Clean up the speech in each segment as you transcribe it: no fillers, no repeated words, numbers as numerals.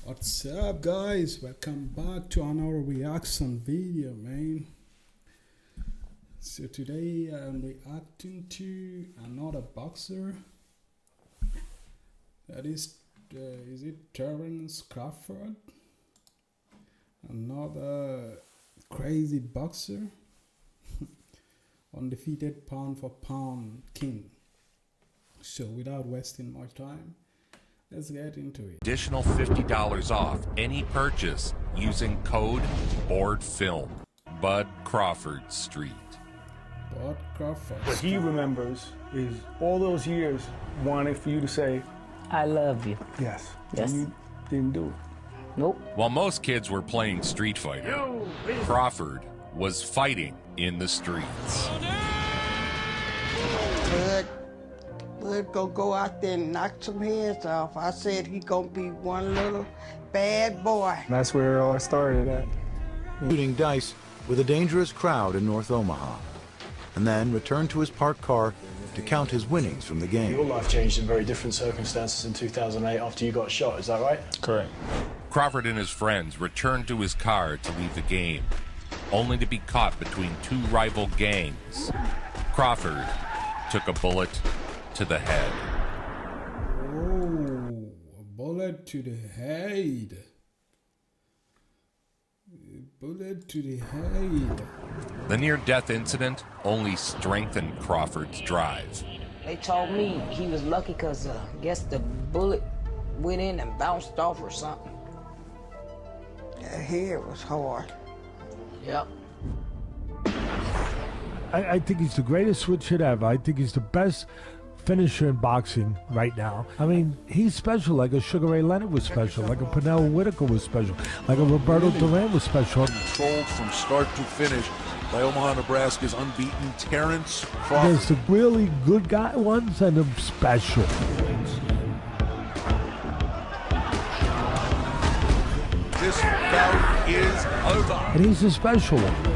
What's up, guys? Welcome back to another reaction video, man. So today I'm reacting to another boxer. That is it Terence Crawford? Another crazy boxer. Undefeated pound for pound king. So without wasting much time, let's get into it. Additional $50 off any purchase using code BOARDFILM. Bud Crawford Street. Bud Crawford. What he remembers is all those years wanting for you to say, I love you. yes. Yes. And you didn't do it. Nope. While most kids were playing Street Fighter, Crawford was fighting in the streets. Bud gonna go out there and knock some heads off. I said he gonna be one little bad boy. That's where it all started at. Shooting dice with a dangerous crowd in North Omaha, and then returned to his parked car to count his winnings from the game. Your life changed in very different circumstances in 2008 after you got shot, is that right? Correct. Crawford and his friends returned to his car to leave the game, only to be caught between two rival gangs. Crawford took a bullet to the head. Oh, a bullet to the head. A bullet to the head. The near-death incident only strengthened Crawford's drive. They told me he was lucky because I guess the bullet went in and bounced off or something. That hair was hard. Yep. I think he's the greatest switch hit ever. I think he's the best finisher in boxing right now. I mean, he's special, like a Sugar Ray Leonard was special, like a Pernell Whitaker was special, like a Roberto Duran was special. Controlled from start to finish by Omaha, Nebraska's unbeaten Terence Crawford. There's the really good guy ones and the special. This bout is over. And he's a special one.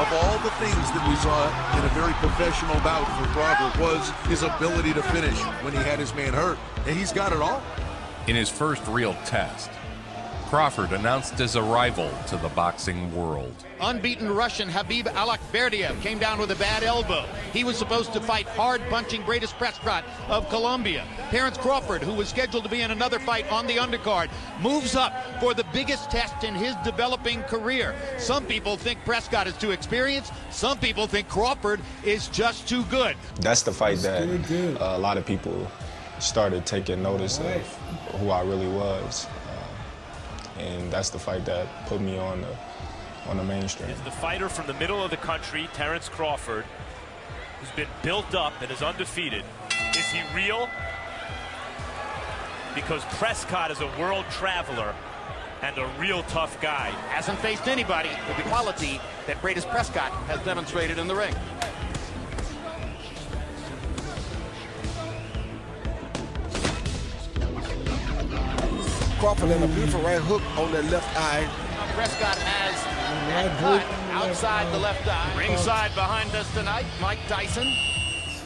Of all the things that we saw in a very professional bout for Crawford was his ability to finish when he had his man hurt. And he's got it all. In his first real test, Crawford announced his arrival to the boxing world. Unbeaten Russian Habib Alakberdiev came down with a bad elbow. He was supposed to fight hard-punching Greatest Prescott of Colombia. Terence Crawford, who was scheduled to be in another fight on the undercard, moves up for the biggest test in his developing career. Some people think Prescott is too experienced. Some people think Crawford is just too good. That's the fight that a lot of people started taking notice of who I really was. And that's the fight that put me on the mainstream. Is the fighter from the middle of the country, Terence Crawford, who's been built up and is undefeated. Is he real? Because Prescott is a world traveler and a real tough guy. Hasn't faced anybody with the quality that Greatest Prescott has demonstrated in the ring. Crawford and a beautiful right hook on that left eye. Prescott has that cut outside the left eye. Ringside behind us tonight, Mike Tyson.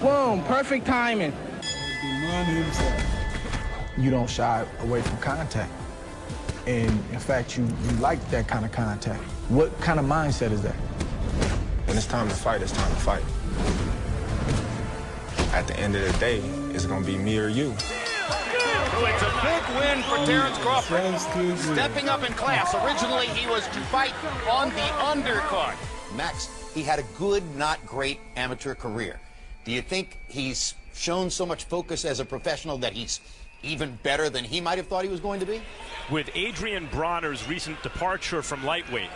Boom, perfect timing. The man himself. You don't shy away from contact. And in fact, you like that kind of contact. What kind of mindset is that? When it's time to fight, it's time to fight. At the end of the day, it's gonna be me or you. It's a big win for Terence Crawford, stepping up in class. Originally, he was to fight on the undercard. Max, he had a good, not great amateur career. Do you think he's shown so much focus as a professional that he's even better than he might have thought he was going to be? With Adrian Bronner's recent departure from lightweight,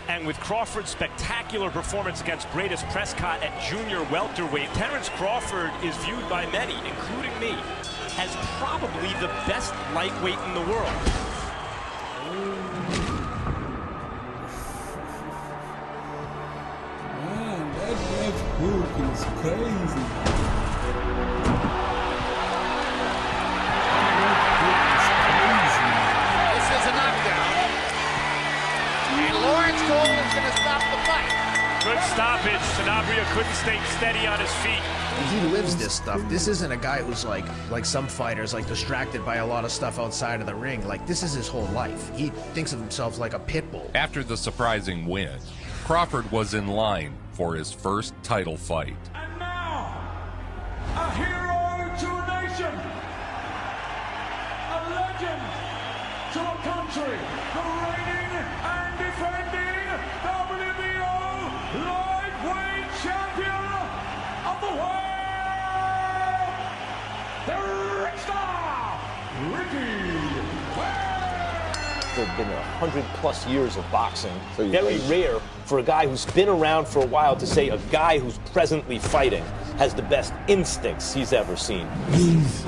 and with Crawford's spectacular performance against Greatest Prescott at junior welterweight, Terence Crawford is viewed by many, including me, as probably the best lightweight in the world. Man, that left hook is crazy. This is a knockdown. And Lawrence Cole is going to stop the fight. Good stoppage. Sanabria couldn't stay steady on his feet. He lives this stuff. This isn't a guy who's like some fighters, like distracted by a lot of stuff outside of the ring. Like, this is his whole life. He thinks of himself like a pit bull. After the surprising win, Crawford was in line for his first title fight. And now, a hero to a nation, a legend to a country, the reigning and defending WBO lightweight champion of the world, the Rick Star, Ricky. There have been 100+ years of boxing. Very rare for a guy who's been around for a while to say a guy who's presently fighting has the best instincts he's ever seen. He's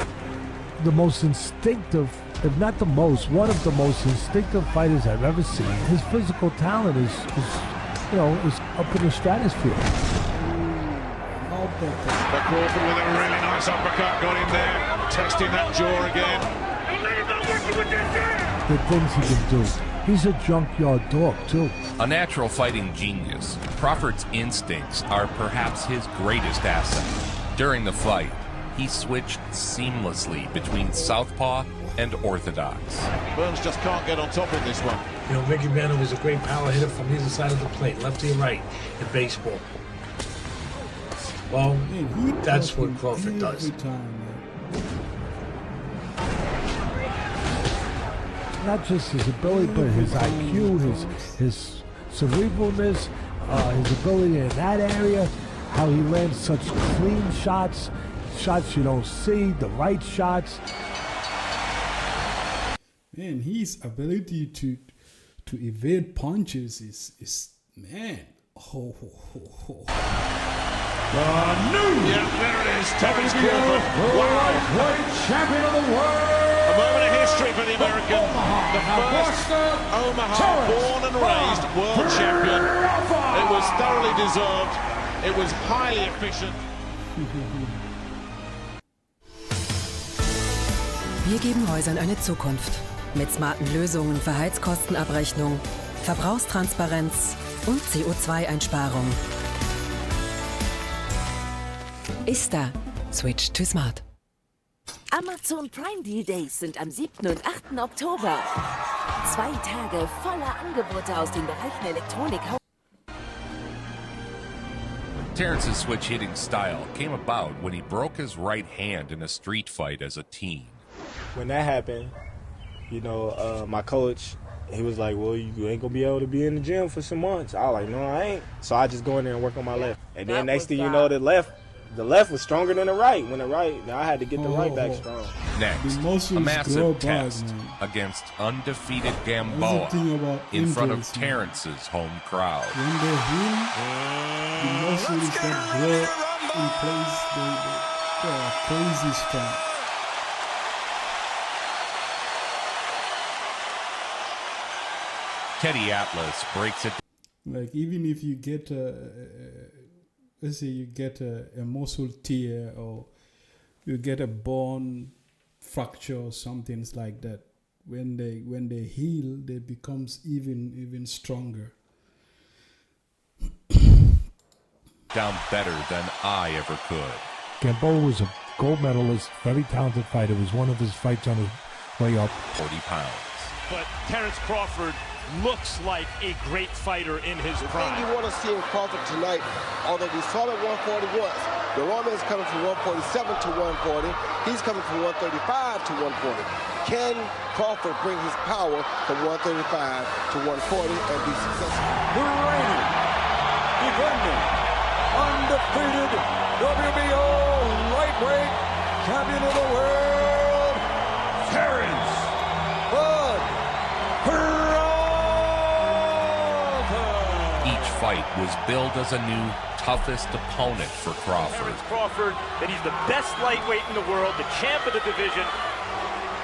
the most instinctive, if not the most, one of the most instinctive fighters I've ever seen. His physical talent is up in the stratosphere. But Crawford with a really nice uppercut got him there, testing that jaw again. The things he can do. He's a junkyard dog, too. A natural fighting genius, Crawford's instincts are perhaps his greatest asset. During the fight, he switched seamlessly between southpaw and orthodox. Burns just can't get on top of this one. You know, Mickey Mantle was a great power hitter from either side of the plate, left to right in baseball. Well, that's what Crawford does. Not just his ability, but his IQ, his cerebralness, his ability in that area, how he lands such clean shots, shots you don't see, the right shots. Man, his ability to evade punches is man. Yeah, there it is. Terence Crawford. Lightweight champion of the world. A moment of history for the American. The first Omaha born and raised world champion. It was thoroughly deserved. It was highly efficient. Wir geben Häusern eine Zukunft. Mit smarten Lösungen für Heizkostenabrechnung, Verbrauchstransparenz und CO2-Einsparung. ISTA. Switch to Smart. Amazon Prime Deal Days sind am 7. und 8. Oktober. 2 Tage voller Angebote aus den Bereichen Elektronik. Terrence's switch-hitting style came about when he broke his right hand in a street fight as a teen. When that happened, you know, my coach, he was like, well, you ain't gonna be able to be in the gym for some months. I was like, no, I ain't. So I just go in there and work on my left. And then next thing you know, the left was stronger than the right. When the right, now I had to get the right back strong. Next, a massive test against undefeated Gamboa in front of Terrence's home crowd. When they heal, the muscles that grow in place, they are crazy strong. Teddy Atlas breaks it. Like, even if you get let's say you get a muscle tear or you get a bone fracture or something like that, when they heal, they becomes even stronger. Down better than I ever could. Gamboa was a gold medalist, very talented fighter. It was one of his fights on his way up. 40 pounds. But Terence Crawford looks like a great fighter in his prime. The thing you want to see in Crawford tonight, although we saw that 140 once, the Roman's coming from 147 to 140. He's coming from 135 to 140. Can Crawford bring his power from 135 to 140 and be successful? The reigning, defending, undefeated WBO lightweight champion of the world, Terence Bud Crawford. Each fight was billed as a new, toughest opponent for Crawford. Terence Crawford, that he's the best lightweight in the world, the champ of the division,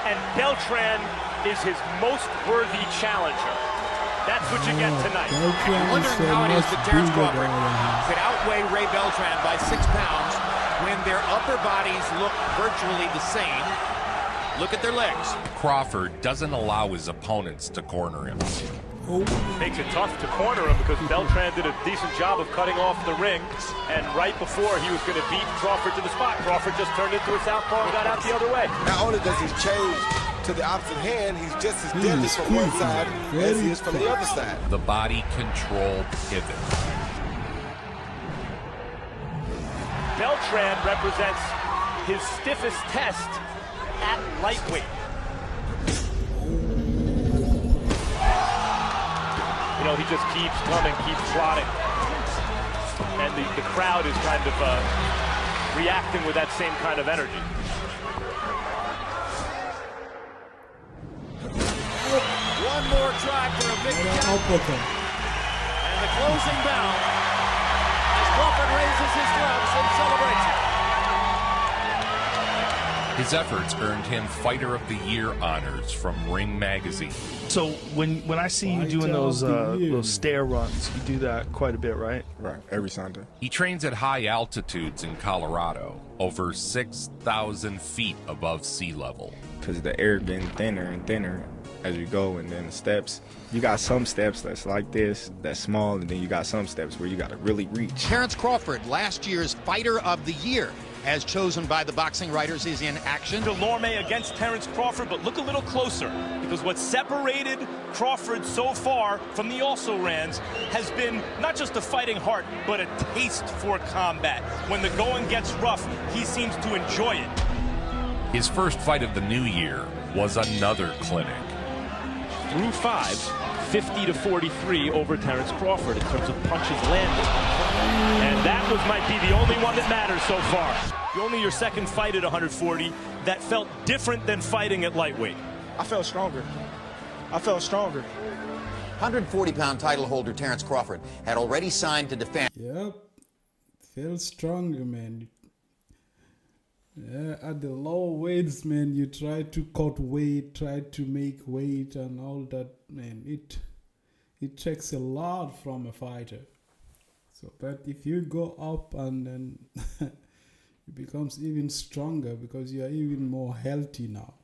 and Beltran is his most worthy challenger. That's what you get tonight. I'm wondering how it is that Terence Crawford could outweigh Ray Beltran by 6 pounds when their upper bodies look virtually the same. Look at their legs. Crawford doesn't allow his opponents to corner him. Makes it tough to corner him because Beltran did a decent job of cutting off the ring, and right before he was going to beat Crawford to the spot, Crawford just turned into a southpaw and got out the other way. Not only does he change to the opposite hand, he's just as deadly from one side as he is from the other side. The body control pivot. Beltran represents his stiffest test at lightweight. You know, he just keeps coming, keeps trotting. And the crowd is kind of reacting with that same kind of energy. One more drive for a big count. And the closing bell as Crawford raises his gloves in celebration. His efforts earned him Fighter of the Year honors from Ring Magazine. So when I see you doing those stair runs, you do that quite a bit, right? Right, every Sunday. He trains at high altitudes in Colorado, over 6,000 feet above sea level. Because the air getting thinner and thinner as you go, and then the steps, you got some steps that's like this, that's small, and then you got some steps where you got to really reach. Terence Crawford, last year's Fighter of the Year, as chosen by the boxing writers, is in action. Delorme against Terence Crawford, but look a little closer, because what separated Crawford so far from the also-rans has been not just a fighting heart, but a taste for combat. When the going gets rough, he seems to enjoy it. His first fight of the new year was another clinic. Through 5, 50-43 over Terence Crawford in terms of punches landed. And that might be the only one that matters so far. Only your second fight at 140 that felt different than fighting at lightweight. I felt stronger. 140-pound title holder Terence Crawford had already signed to defend. Yep, feel stronger, man. Yeah, at the lower weights, man, you try to cut weight, try to make weight and all that, man. It takes a lot from a fighter. So, but if you go up and then it becomes even stronger because you are even more healthy now.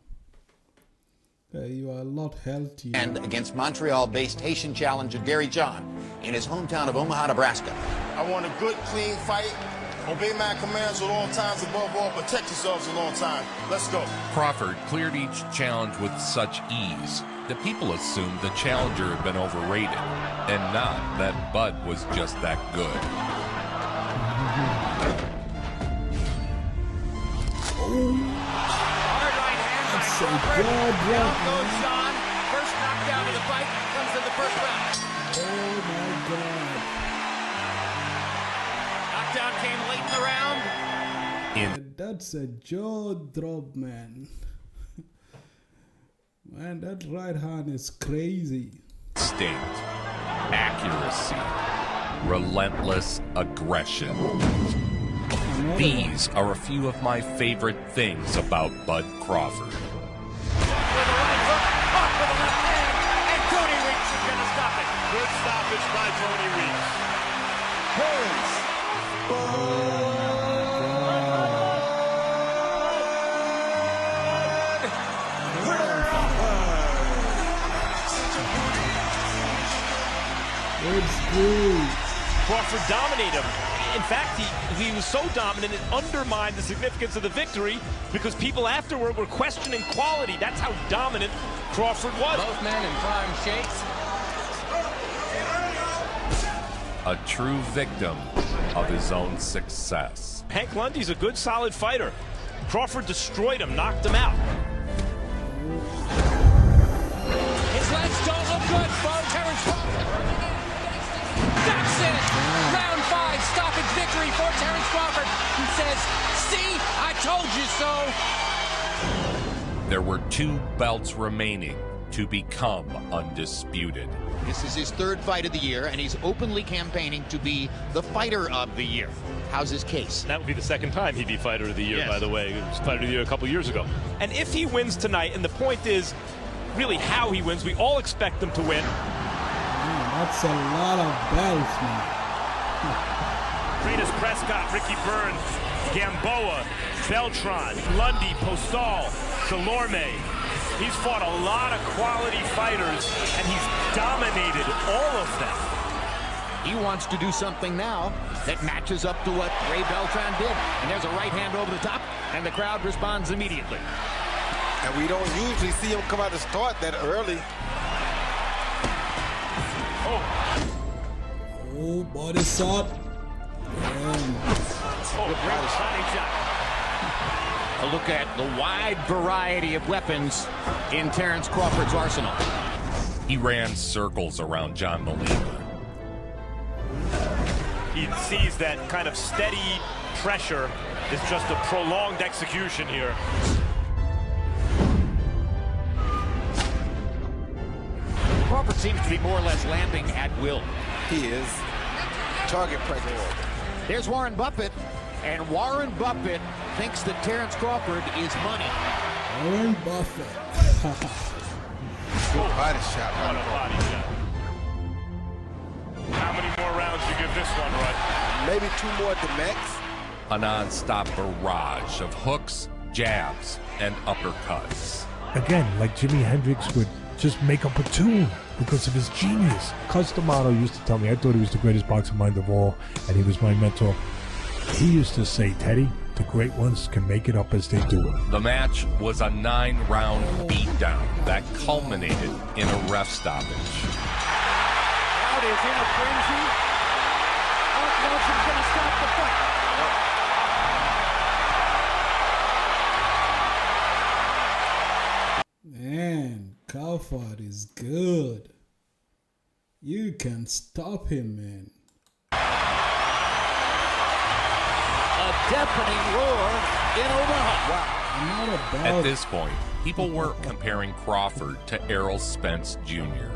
You are a lot healthier. And against Montreal-based Haitian challenger Gary John in his hometown of Omaha, Nebraska. I want a good, clean fight. Obey my commands at all times, above all, protect yourselves at all times. Let's go. Crawford cleared each challenge with such ease that people assumed the challenger had been overrated, and not that Bud was just that good. Hard right hand by Crawford. Down goes John. First knockdown of the fight comes in the first round. Oh my God. Knockdown came late in the round. That's a jaw drop, man. Man, that right hand is crazy. Instinct, accuracy, relentless aggression. These are a few of my favorite things about Bud Crawford. With a right hook, off with the left hand, and Tony Weeks is going to stop it. Good stoppage by Tony Weeks. Terence Bud It's good. Crawford dominated him. In fact, he was so dominant it undermined the significance of the victory because people afterward were questioning quality. That's how dominant Crawford was. Both men in prime shakes. A true victim of his own success. Hank Lundy's a good, solid fighter. Crawford destroyed him, knocked him out. His legs don't look good for Terence Crawford. That's it! Round 5, stoppage victory for Terence Crawford. He says, see, I told you so. There were 2 belts remaining to become undisputed. This is his 3rd fight of the year, and he's openly campaigning to be the Fighter of the Year. How's his case? That would be the 2nd time he'd be Fighter of the Year, yes. By the way. He was Fighter of the Year a couple years ago. And if he wins tonight, and the point is really how he wins, we all expect him to win. That's a lot of belts, man. Greatest Prescott, Ricky Burns, Gamboa, Beltran, Lundy, Postal, Delorme. He's fought a lot of quality fighters, and he's dominated all of them. He wants to do something now that matches up to what Ray Beltran did. And there's a right hand over the top, and the crowd responds immediately. And we don't usually see him come out to start that early. Oh, body shot. A look at the wide variety of weapons in Terence Crawford's arsenal. He ran circles around John Molina. He sees that kind of steady pressure is just a prolonged execution here. Crawford seems to be more or less landing at will. He is. Target practice. There's Warren Buffett, and Warren Buffett thinks that Terence Crawford is money. Warren Buffett. Good body shot. What a body shot. How many more rounds do you give this one, Rudd? Maybe 2 more at the max. A non-stop barrage of hooks, jabs, and uppercuts. Again, like Jimi Hendrix would just make up a tune because of his genius. Cus D'Amato used to tell me, I thought he was the greatest boxing mind of all, and he was my mentor. He used to say, Teddy, the great ones can make it up as they do it. The match was a 9-round beatdown that culminated in a ref stoppage. Crowd is in a frenzy. Nelson's going to stop the fight. Man, Crawford is good. You can stop him, man. A deafening roar in Omaha. Wow. At this point, people weren't comparing Crawford to Errol Spence Jr.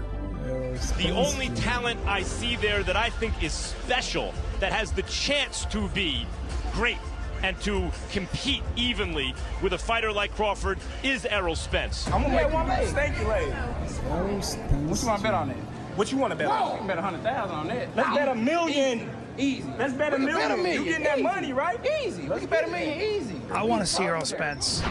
The only talent I see there that I think is special, that has the chance to be great and to compete evenly with a fighter like Crawford, is Errol Spence. I'm gonna make one mistake, lady. What you want to bet on that? What you want to bet on? You can bet 100,000 on that. Let's bet $1 million. Easy. Let's bet $1 million. You getting that money, right? Easy. Let's bet $1 million. Easy. I want to see Errol Spence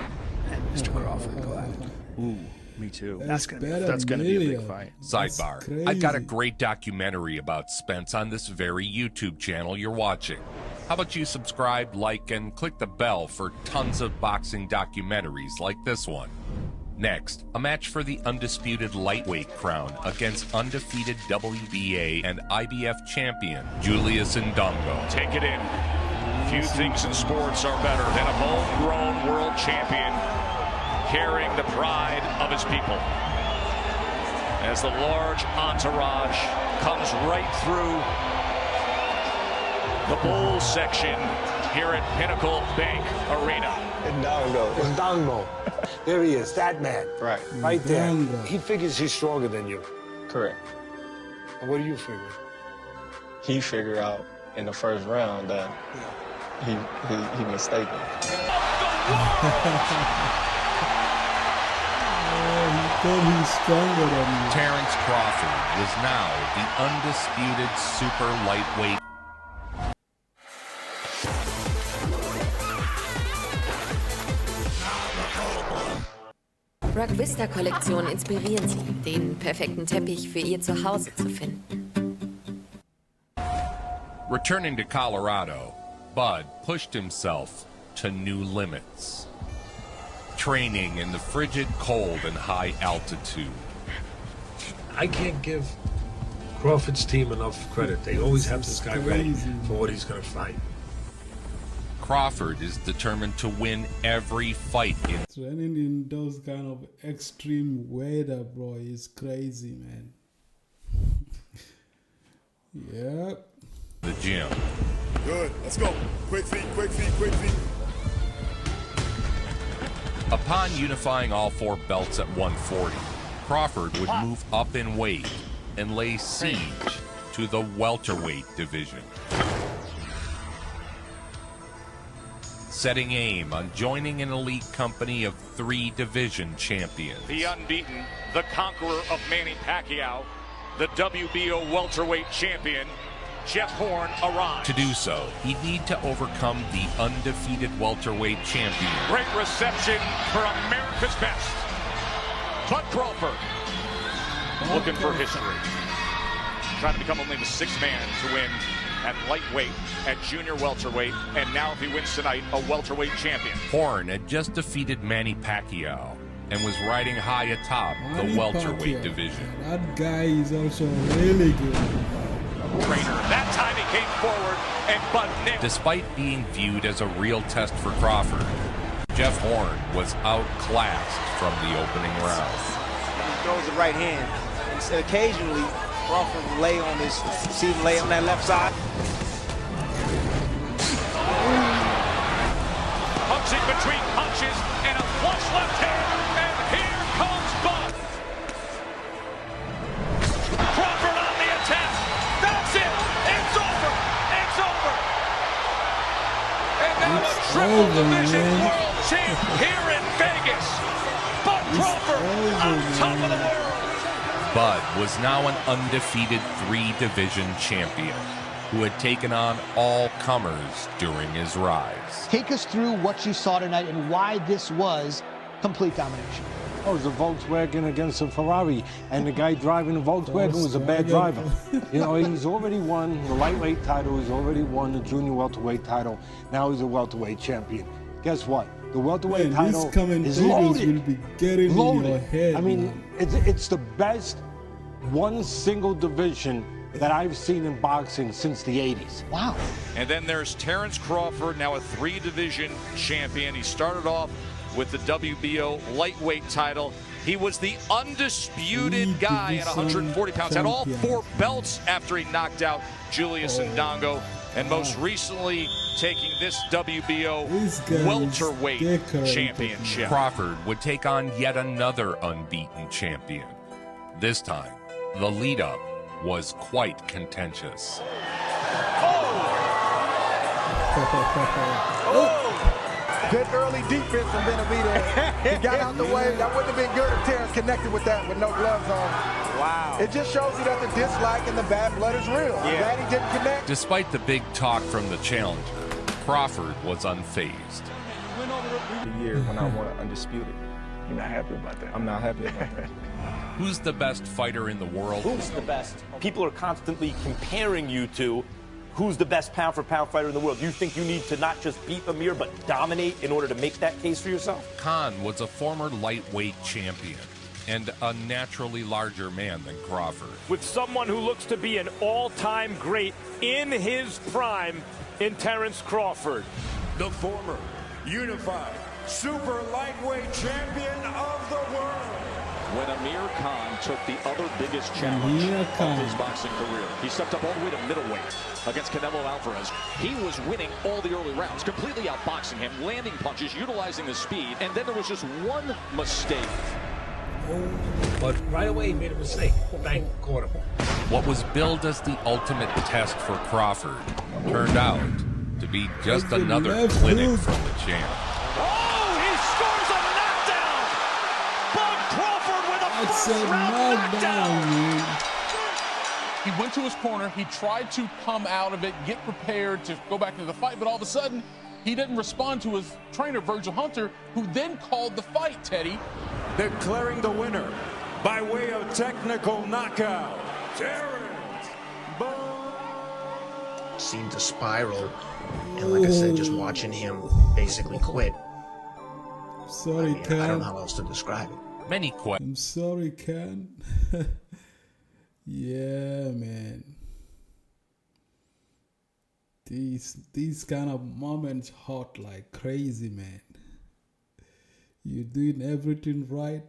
and Mr. Crawford go at it. Ooh, me too. That's gonna be a big fight. Sidebar. I've got a great documentary about Spence on this very YouTube channel you're watching. How about you subscribe, like, and click the bell for tons of boxing documentaries like this one. Next, a match for the undisputed lightweight crown against undefeated WBA and IBF champion Julius Ndongo. Take it in. Few things in sports are better than a homegrown world champion carrying the pride of his people. As the large entourage comes right through the bowl section here at Pinnacle Bank Arena. Ndongo. There he is, that man. Right. Right there. He figures he's stronger than you. Correct. And what do you figure? He figured out in the first round that he mistaken. He's stronger than you. Terence Crawford is now the undisputed super lightweight. Rock Vista Kollektion inspirieren Sie, den perfekten Teppich für Ihr Zuhause zu finden. Returning to Colorado, Bud pushed himself to new limits. Training in the frigid cold and high altitude. I can't give Crawford's team enough credit. They always have this guy ready for what he's going to fight. Crawford is determined to win every fight in Training in those kind of extreme weather, bro, is crazy, man. Yep. the gym. Good, let's go. Quick feet, quick feet, quick feet. Upon unifying all four belts at 140, Crawford would move up in weight and lay siege to the welterweight division, setting aim on joining an elite company of 3 division champions. The unbeaten, the conqueror of Manny Pacquiao, the WBO welterweight champion, Jeff Horn arrives. To do so, he'd need to overcome the undefeated welterweight champion. Great reception for America's best. Bud Crawford looking for history. Trying to become only the sixth man to win at lightweight, at junior welterweight, and now if he wins tonight, a welterweight champion. Horn had just defeated Manny Pacquiao and was riding high atop the welterweight division. That guy is also really good. Trainer. That time he came forward and Bud nicked. Despite being viewed as a real test for Crawford, Jeff Horn was outclassed from the opening round. He throws the right hand. And occasionally, Crawford will lay on his, see him lay on that left side. Punching between punches and a flush left hand, and here comes Bud. Crawford on the attack. That's it. It's over. It's over. And now a triple division world champ here in Vegas. Bud Crawford on top of the world. Bud was now an undefeated 3-division champion who had taken on all comers during his rise. Take us through what you saw tonight and why this was complete domination. Oh, it was a Volkswagen against a Ferrari, and the guy driving the Volkswagen was a bad driver. You know, he's already won the lightweight title, he's already won the junior welterweight title, now he's a welterweight champion. Guess what? The welterweight title is loaded. Will be getting in your head, I mean, it's the best one single division that I've seen in boxing since the 80s. Wow. And then there's Terence Crawford, now a 3-division champion. He started off with the WBO lightweight title. He was the undisputed guy at 140 pounds, had all 4 belts after he knocked out Julius Ndongo, and most recently taking this WBO welterweight championship. Crawford would take on yet another unbeaten champion. This time, the lead-up was quite contentious. Good early defense from Benavidez. He got out the way. That wouldn't have been good if Terence connected with that with no gloves on. Wow. It just shows you that the dislike and the bad blood is real. I'm glad he didn't connect. Despite the big talk from the challenger, Crawford was unfazed. The year when I won Undisputed. You're not happy about that? I'm not happy about that. Who's the best fighter in the world? Who's the best? People are constantly comparing you to who's the best pound-for-pound fighter in the world. You think you need to not just beat Amir, but dominate in order to make that case for yourself? Khan was a former lightweight champion and a naturally larger man than Crawford. With someone who looks to be an all-time great in his prime in Terence Crawford. The former unified super lightweight champion of the world. When Amir Khan took the other biggest challenge of his boxing career, he stepped up all the way to middleweight against Canelo Alvarez. He was winning all the early rounds, completely outboxing him, landing punches, utilizing the speed, and then there was just one mistake. But right away he made a mistake. Bang, caught him. What was billed as the ultimate test for Crawford turned out to be just another clinic from the champ. It's a knockdown. He went to his corner. He tried to come out of it, get prepared to go back into the fight, but all of a sudden, he didn't respond to his trainer, Virgil Hunter, who then called the fight, Teddy. Declaring the winner by way of technical knockout, Terence Bud. Seemed to spiral, and like I said, just watching him basically quit. Sorry, Ken. I don't know how else to describe it. Many quit. I'm sorry, Ken. Yeah, man. These kind of moments hurt like crazy, man. You're doing everything right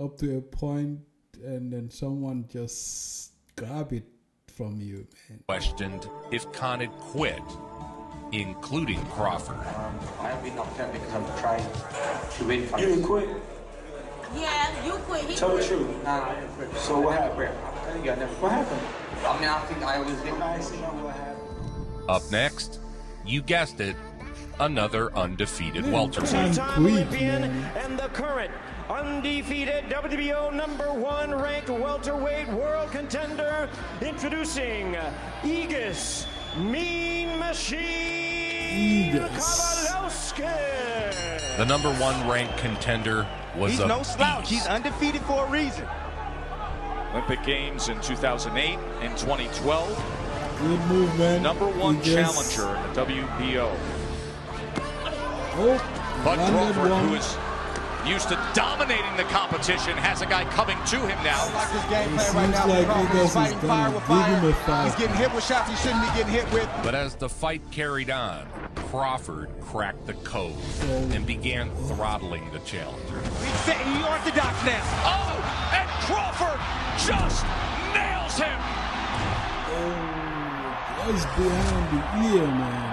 up to a point, and then someone just grab it from you, man. Questioned if Khan had quit, including Crawford. I have been upset because I'm trying to win fights. You didn't quit? Yeah, you quit. He Tell the quit. truth. Nah, I didn't quit. So what happened? What happened? I mean, I think I was getting nice. You know what happened? Up next, you guessed it, another undefeated welterweight. Two-time Olympian and the current undefeated WBO #1 ranked welterweight world contender, introducing Aegis Mean Machine Kovalevsky. The #1 ranked contender was He's a no slouch. beast. He's undefeated for a reason. Olympic Games in 2008 and 2012. Good move, man. #1 challenger in the WBO. Oh, Bud Crawford, who is used to dominating the competition, has a guy coming to him now. Like this game plan right seems now. like Crawford he is fighting fire with give him fire. a fight. He's getting hit with shots he shouldn't be getting hit with. But as the fight carried on, Crawford cracked the code and began throttling the challenger. He's orthodox now. Oh, and Crawford just nails him. Oh, that's behind the ear, man.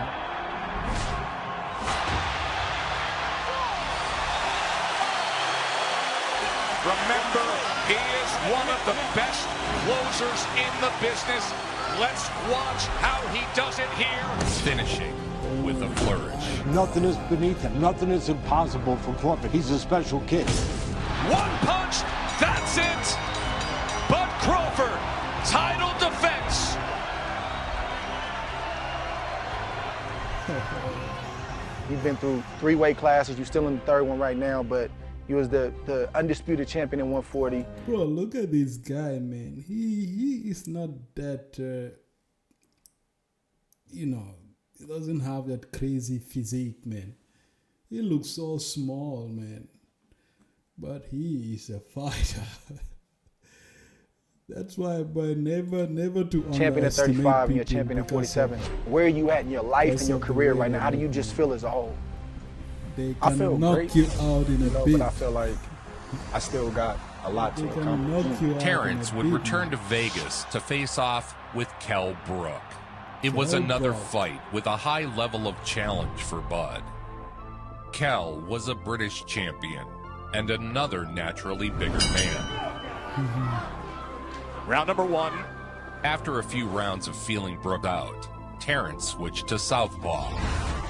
Remember, he is one of the best closers in the business. Let's watch how he does it here. Finishing with a flourish. Nothing is beneath him. Nothing is impossible for Crawford. He's a special kid. One punch, that's it. Bud Crawford, title defense. You've been through 3 weight classes. You're still in the 3rd one right now, but you was the undisputed champion in 140. Bro, look at this guy, man. He is not that, you know, he doesn't have that crazy physique, man. He looks so small, man. But he is a fighter. That's why, but never to Champion at 35 and you're people champion at because 47. Where are you at in your life because and your of the career way right now? How do they you just feel as a whole? They I can feel knock great, you out in a but bit. I feel like I still got a lot to They can accomplish. knock you out Terence in a would bit, return man. to Vegas to face off with Kell Brook. It was Kell another Brook. fight with a high level of challenge for Bud. Kell was a British champion and another naturally bigger man. Round number 1. After a few rounds of feeling Brook out, Terence switched to southpaw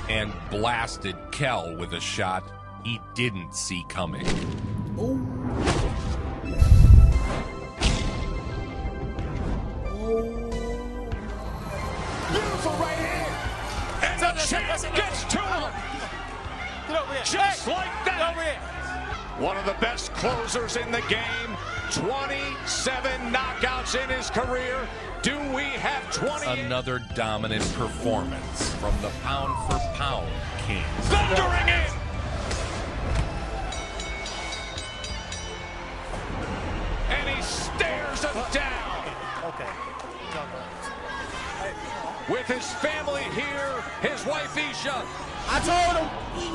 and blasted Kell with a shot he didn't see coming. Beautiful right hand. And the champ gets to him. Just like that. One of the best closers in the game. 27 knockouts in his career. Do we have 20? Another dominant performance from the pound-for-pound king. Thundering in. And he stares him down. Okay. With his family here, his wife Isha. I told them,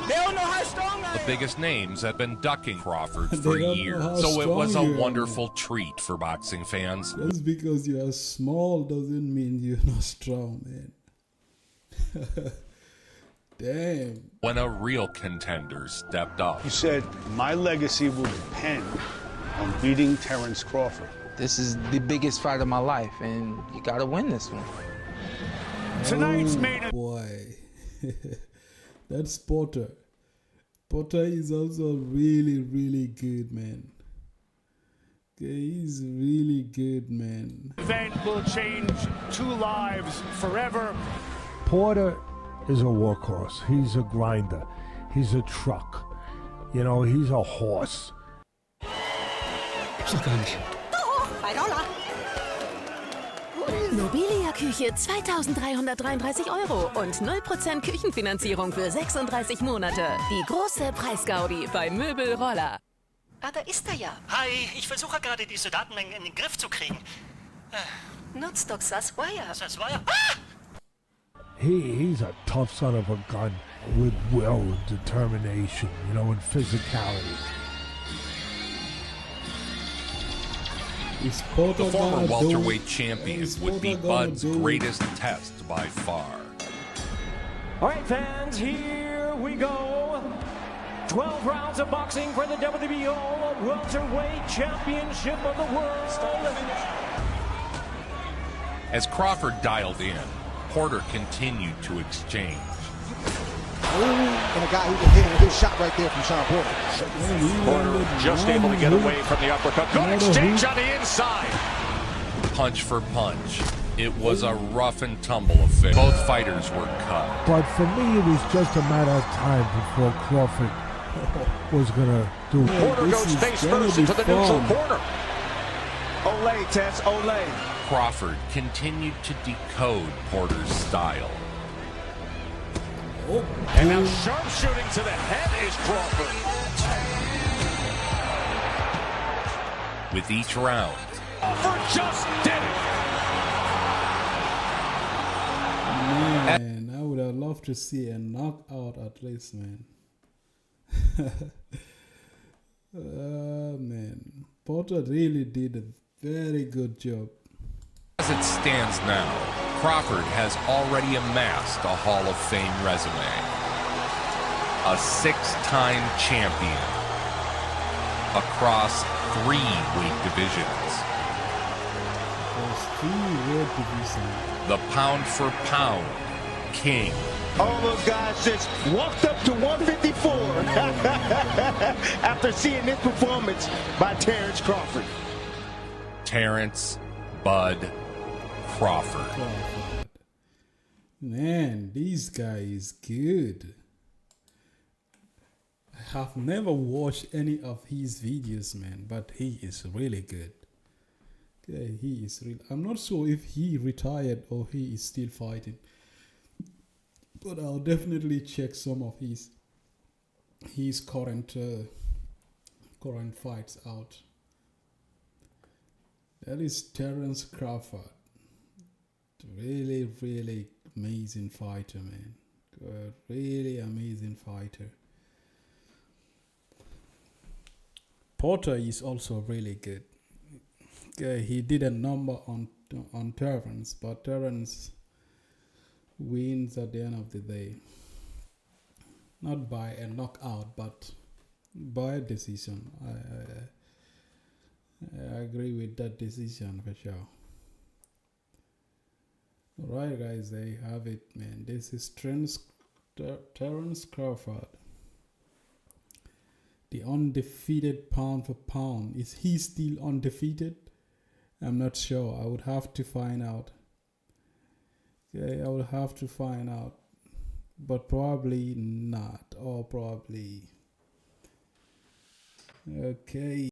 they don't know how strong I am. The biggest names have been ducking Crawford They for don't know years, how so it was a strong you are. wonderful treat for boxing fans. Just because you are small doesn't mean you're not strong, man. Damn. When a real contender stepped up. You said, my legacy will depend on beating Terence Crawford. This is the biggest fight of my life, and you gotta win this one. Tonight's main boy. That's Porter. Porter is also really, really good, man. Okay, he's really good, man. event will change 2 lives forever. Porter is a workhorse. He's a grinder. He's a truck. You know, he's a horse. Doch, bei $1. Nobilia Küche 2.333 € und 0% Küchenfinanzierung für 36 Monate. Die große Preisgaudi bei Möbelroller. Ah, da ist er ja. Hi, ich versuche gerade diese Datenmengen in den Griff zu kriegen. Nutzt doch Saswire. Saswire? He's a tough son of a gun with will and determination, you know, and physicality. Is Porter The former gonna do- welterweight champion is would be Porter gonna Bud's do- greatest test by far. All right, fans, here we go. 12 rounds of boxing for the WBO Welterweight Championship of the World. As Crawford dialed in, Porter continued to exchange. And a guy who can hit a good shot right there from Sean Porter. Porter just able to get away from the uppercut. Good exchange on the inside. Punch for punch. It was a rough and tumble affair. Both fighters were cut. But for me, it was just a matter of time before Crawford was gonna do. Porter goes face first into the neutral corner. Olay, Tess, Olay. Crawford continued to decode Porter's style. And now sharpshooting to the head is Crawford. With each round, Crawford just did it. Man, I would have loved to see a knockout at least, man. Man, Porter really did a very good job. As it stands now, Crawford has already amassed a Hall of Fame resume. A 6-time champion across 3 weight divisions. There's 3 weight divisions. The pound-for-pound king. All those guys just walked up to 154 after seeing this performance by Terence Crawford. Terence Bud Crawford. Man, this guy is good. I have never watched any of his videos, man, but he is really good. Yeah, he is real. I'm not sure if he retired or he is still fighting, but I'll definitely check some of his current fights out. That is Terence Crawford. Really, really amazing fighter, man. Really amazing fighter. Porter is also really good. He did a number on Terence, but Terence wins at the end of the day. Not by a knockout, but by a decision. I agree with that decision for sure. Alright guys, there you have it, man. This is Terence Crawford. The undefeated pound for pound. Is he still undefeated? I'm not sure. I would have to find out. Okay, I will have to find out. But probably not. Or probably. Okay.